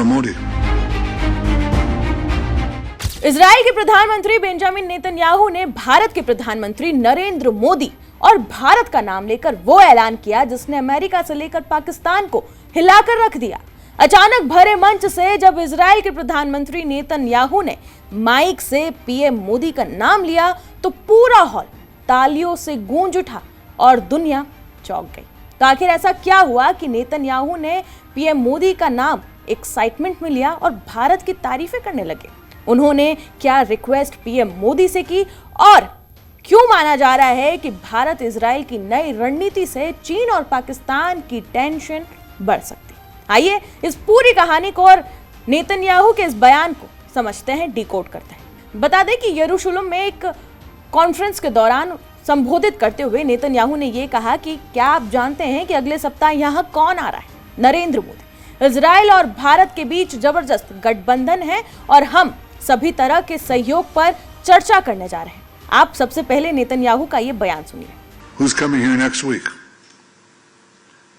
Narendra Modi. Israel के प्रधानमंत्री Benjamin Netanyahu ने भारत के प्रधानमंत्री नरेंद्र मोदी और भारत का नाम लेकर वो ऐलान किया जिसने अमेरिका से लेकर पाकिस्तान को हिलाकर रख दिया। अचानक भरे मंच से जब इजराइल के प्रधानमंत्री नेतन्याहू ने माइक से पीएम मोदी का नाम लिया तो पूरा हॉल तालियों से गूंज उठा और दुनिया चौंक गई। तो आखिर ऐसा क्या हुआ कि नेतन्याहू ने पीएम मोदी का नाम एक्साइटमेंट में लिया और भारत की तारीफें करने लगे? उन्होंने क्या रिक्वेस्ट पीएम मोदी से की और क्यों माना जा रहा है कि भारत इजराइल की नई रणनीति से चीन और पाकिस्तान की टेंशन बढ़ सकती? आइए इस पूरी कहानी को और नेतन्याहू के इस बयान को समझते हैं, डिकोड करते हैं। बता दें कि यरूशलेम में एक कॉन्फ्रेंस के दौरान संबोधित करते हुए नेतन्याहू ने यह कहा कि क्या आप जानते हैं कि अगले सप्ताह यहां कौन आ रहा है? नरेंद्र मोदी। इजराइल और भारत के बीच जबरदस्त गठबंधन है और हम सभी तरह के सहयोग पर चर्चा करने जा रहे हैं। आप सबसे पहले नेतन्याहू का ये बयान सुनिए। Who's coming here next week?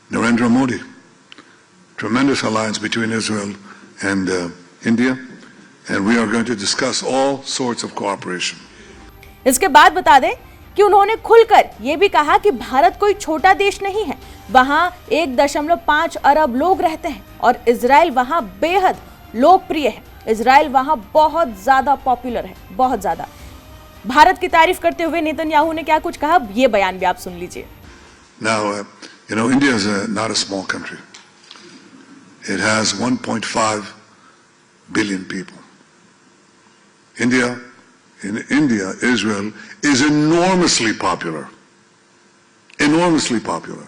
Narendra Modi. Tremendous alliance between Israel and India, and we are going to discuss all sorts of cooperation. इसके बाद बता दें कि उन्होंने खुलकर यह भी कहा कि भारत कोई छोटा देश नहीं है। वहां 1.5 अरब लोग रहते हैं और इजराइल वहां बेहद लोकप्रिय है। इजराइल वहां बहुत ज्यादा पॉपुलर है, बहुत ज्यादा। भारत की तारीफ करते हुए नेतन्याहू ने क्या कुछ कहा, यह बयान भी आप सुन लीजिए। Now, India is not a small country. It has 1.5 billion people. In India, Israel is enormously popular. Enormously popular.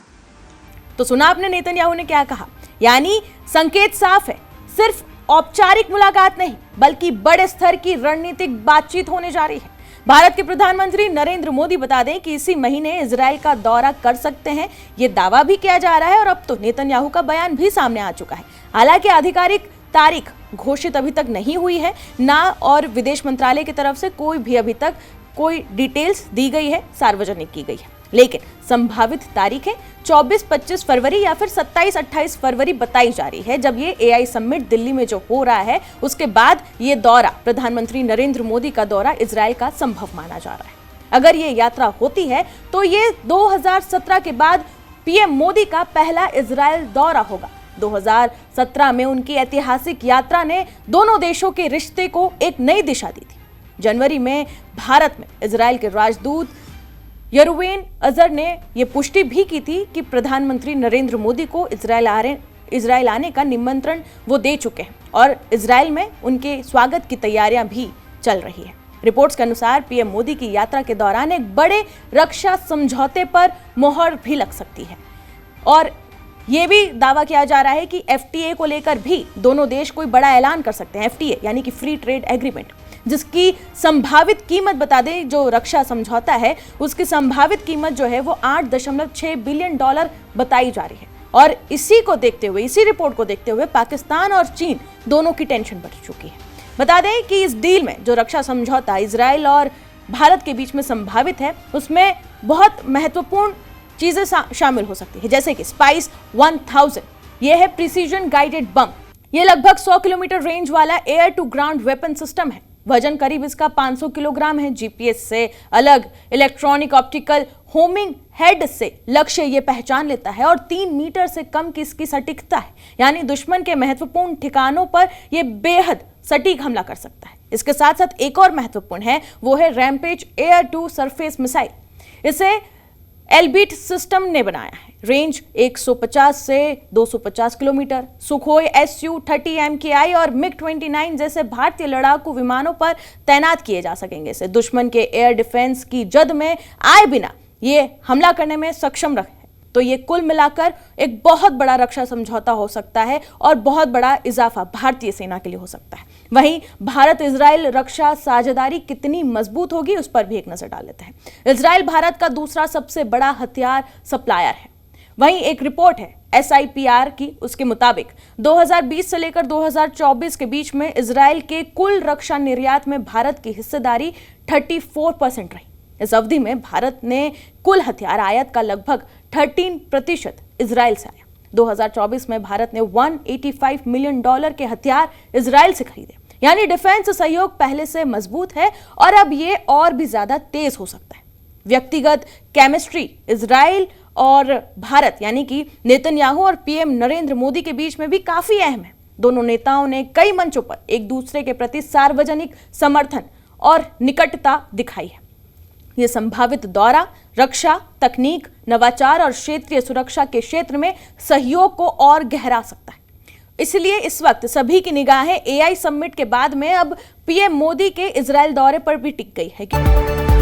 तो सुना आपने नेतन्याहू ने क्या कहा? यानी संकेत साफ है, सिर्फ औपचारिक मुलाकात नहीं बल्कि बड़े स्तर की रणनीतिक बातचीत होने जा रही है। भारत के प्रधानमंत्री नरेंद्र मोदी बता दें कि इसी महीने इजराइल का दौरा कर सकते हैं, ये दावा भी किया जा रहा है और अब तो नेतन्याहू का बयान भी सामने आ चुका है। हालांकि आधिकारिक तारीख घोषित अभी तक नहीं हुई है ना, और विदेश मंत्रालय की तरफ से कोई भी अभी तक कोई डिटेल्स दी गई है, सार्वजनिक की गई है। लेकिन संभावित तारीखें 24-25 फरवरी या फिर 27-28 फरवरी बताई जा रही है, जब ये एआई समिट दिल्ली में जो हो रहा है उसके बाद ये दौरा, प्रधानमंत्री नरेंद्र मोदी का दौरा इजराइल का संभव माना जा रहा है। अगर ये यात्रा होती है तो ये 2017 के बाद पीएम मोदी का पहला इजराइल दौरा होगा। 2017 में उनकी ऐतिहासिक यात्रा ने दोनों देशों के रिश्ते को एक नई दिशा दी थी। जनवरी में भारत में इजराइल के राजदूत यरुवेन अजर ने यह पुष्टि भी की थी कि प्रधानमंत्री नरेंद्र मोदी को इजराइल आने का निमंत्रण वो दे चुके हैं और इजराइल में उनके स्वागत की तैयारियां भी चल रही है। रिपोर्ट्स के अनुसार पीएम मोदी की यात्रा के दौरान एक बड़े रक्षा समझौते पर मोहर भी लग सकती है और यह भी दावा किया जा रहा है कि एफटीए को लेकर भी दोनों देश कोई बड़ा ऐलान कर सकते हैं। एफटीए यानी कि फ्री ट्रेड एग्रीमेंट, जिसकी संभावित कीमत बता दें, जो रक्षा समझौता है उसकी संभावित कीमत जो है वो $8.6 बिलियन बताई जा रही है। और इसी को देखते हुए, इसी रिपोर्ट को देखते हुए पाकिस्तान और चीन दोनों की टेंशन बढ़ चुकी है। बता दें कि इस डील में जो रक्षा समझौता इजराइल और भारत के बीच में संभावित है उसमें बहुत महत्वपूर्ण चीजें शामिल हो सकती है, जैसे कि स्पाइस 1000, यह है प्रिसीजन गाइडेड बम। यह लगभग 100 किलोमीटर रेंज वाला air to ground weapon system है। वजन करीब इसका 500 किलोग्राम है। जीपीएस से अलग इलेक्ट्रॉनिक ऑप्टिकल होमिंग हेड से लक्ष्य ये पहचान लेता है और 3 मीटर से कम की इसकी सटीकता है, यानी दुश्मन के महत्वपूर्ण ठिकानों पर यह बेहद सटीक हमला कर सकता है। इसके साथ साथ एक और महत्वपूर्ण है, वो है rampage air to surface missile. इसे एलबीट सिस्टम ने बनाया है। रेंज 150 से 250 किलोमीटर। सुखोई Su-30 MKI और मिग-29 जैसे भारतीय लड़ाकू विमानों पर तैनात किए जा सकेंगे। इसे दुश्मन के एयर डिफेंस की जद में आए बिना ये हमला करने में सक्षम रहे। तो ये कुल मिलाकर एक बहुत बड़ा रक्षा समझौता हो सकता है और बहुत बड़ा इजाफा भारतीय सेना के लिए हो सकता है। वहीं भारत इजराइल रक्षा साझेदारी कितनी मजबूत होगी उस पर भी एक नजर डाल लेते हैं। इजराइल भारत का दूसरा सबसे बड़ा हथियार सप्लायर है। वहीं एक रिपोर्ट है SIPR की, उसके मुताबिक 2020 से लेकर 2024 के बीच में इजराइल के कुल रक्षा निर्यात में भारत की हिस्सेदारी 34% रही। इस अवधि में भारत ने कुल हथियार आयात का लगभग 13% इजराइल से आया। 2024 में भारत ने $185 मिलियन के हथियार इजराइल से खरीदे। यानी डिफेंस सहयोग पहले से मजबूत है और अब ये और भी ज्यादा तेज हो सकता है। व्यक्तिगत केमिस्ट्री इजराइल और भारत यानी कि नेतन्याहू और पीएम नरेंद्र मोदी के बीच में भी काफी अहम है। दोनों नेताओं ने कई मंचों पर एक दूसरे के प्रति सार्वजनिक समर्थन और निकटता दिखाई है। यह संभावित दौरा रक्षा, तकनीक, नवाचार और क्षेत्रीय सुरक्षा के क्षेत्र में सहयोग को और गहरा सकता है। इसलिए इस वक्त सभी की निगाहें एआई समिट के बाद में अब पीएम मोदी के इजराइल दौरे पर भी टिक गई है।